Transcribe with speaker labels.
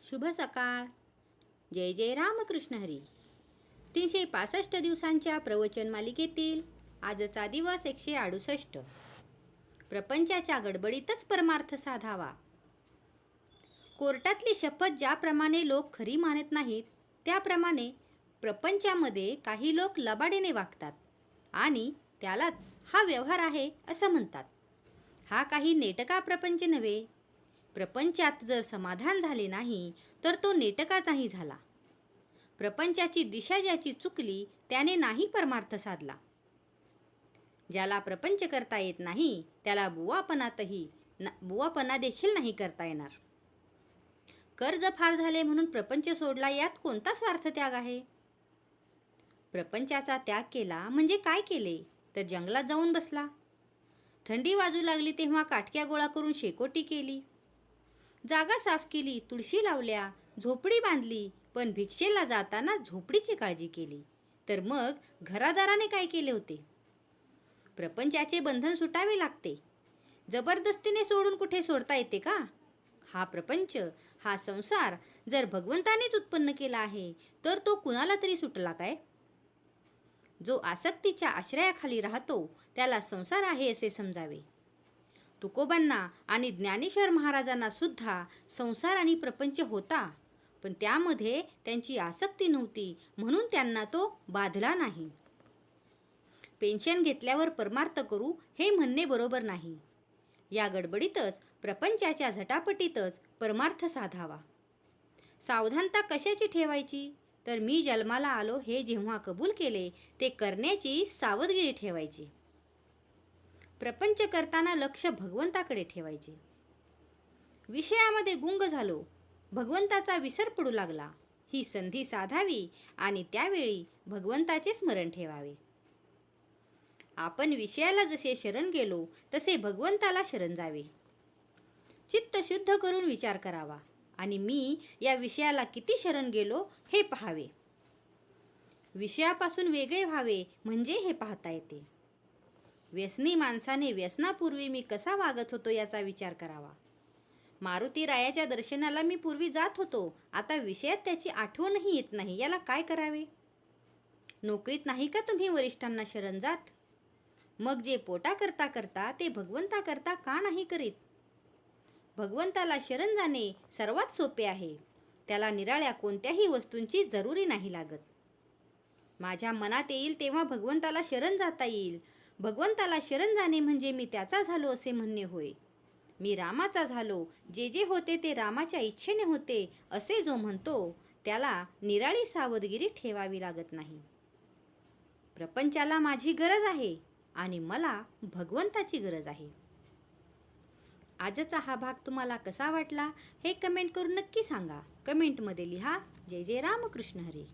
Speaker 1: शुभ सकाळ. जय जय रामकृष्ण हरी. 365 दिवसांच्या प्रवचन मालिकेतील आजचा दिवस 168. प्रपंचाच्या गडबडीतच परमार्थ साधावा. कोर्टातली शपथ ज्याप्रमाणे लोक खरी मानत नाहीत, त्याप्रमाणे प्रपंचामध्ये काही लोक लबाडीने वागतात आणि त्यालाच हा व्यवहार आहे असं म्हणतात. हा काही नेटका प्रपंच नव्हे. प्रपंचात जर समाधान झाले नाही तर तो नेटका नाही झाला. प्रपंचाची दिशा ज्याची चुकली त्याने नाही परमार्थ साधला. ज्याला प्रपंच करता येत नाही त्याला बुवापणा देखील नाही करता येणार. कर्ज फार झाले म्हणून प्रपंच सोडला, यात कोणता स्वार्थ त्याग आहे? प्रपंचाचा त्याग केला म्हणजे काय केले तर जंगलात जाऊन बसला. थंडी वाजू लागली तेव्हा काटक्या गोळा करून शेकोटी केली, जागा साफ केली, तुळशी लावल्या, झोपडी बांधली, पण भिक्षेला जाताना झोपडीची काळजी केली. तर मग घरादाराने काय केले होते? प्रपंचाचे बंधन सुटावे लागते. जबरदस्तीने सोडून कुठे सोडता येते का? हा प्रपंच, हा संसार जर भगवंतानेच उत्पन्न केला आहे तर तो कुणाला तरी सुटला काय? जो आसक्तीच्या आश्रयाखाली राहतो त्याला संसार आहे असे समजावे. तुकोबांना आणि ज्ञानेश्वर महाराजांना सुद्धा संसार आणि प्रपंच होता, पण त्यामध्ये त्यांची आसक्ती नव्हती म्हणून त्यांना तो बाधला नाही. पेन्शन घेतल्यावर परमार्थ करू हे म्हणणे बरोबर नाही. या गडबडीतच, प्रपंचाच्या झटापटीतच परमार्थ साधावा. सावधानता कशाची ठेवायची तर मी जन्माला आलो हे जेव्हा कबूल केले ते करण्याची सावधगिरी ठेवायची. प्रपंच करताना लक्ष भगवंताकडे ठेवायचे. विषयामध्ये गुंग झालो, भगवंताचा विसर पडू लागला, ही संधी साधावी आणि त्यावेळी भगवंताचे स्मरण ठेवावे. आपण विषयाला जसे शरण गेलो तसे भगवंताला शरण जावे. चित्त शुद्ध करून विचार करावा आणि मी या विषयाला किती शरण गेलो हे पाहावे. विषयापासून वेगळे व्हावे म्हणजे हे पाहता येते. व्यसनी माणसाने व्यसनापूर्वी मी कसा वागत होतो याचा विचार करावा. मारुती रायाच्या दर्शनाला मी पूर्वी जात होतो, आता विषयात त्याची आठवणही येत नाही, याला काय करावे? नोकरीत नाही का तुम्ही वरिष्ठांना शरण जात? मग जे पोटा करता करता ते भगवंता करता का नाही करीत? भगवंताला शरण जाणे सर्वात सोपे आहे. त्याला निराळ्या कोणत्याही वस्तूंची जरुरी नाही लागत. माझ्या मनात येईल तेव्हा भगवंताला शरण जाता येईल. भगवंताला शरण जाणे म्हणजे मी त्याचा झालो असे म्हणणे होय. मी रामाचा झालो, जे जे होते ते रामाच्या इच्छेने होते असे जो म्हणतो त्याला निराळी सावधगिरी ठेवावी लागत नाही. प्रपंचाला माझी गरज आहे आणि मला भगवंताची गरज आहे. आजचा हा भाग तुम्हाला कसा वाटला हे कमेंट करून नक्की सांगा. कमेंटमध्ये लिहा. जय जय रामकृष्ण हरी.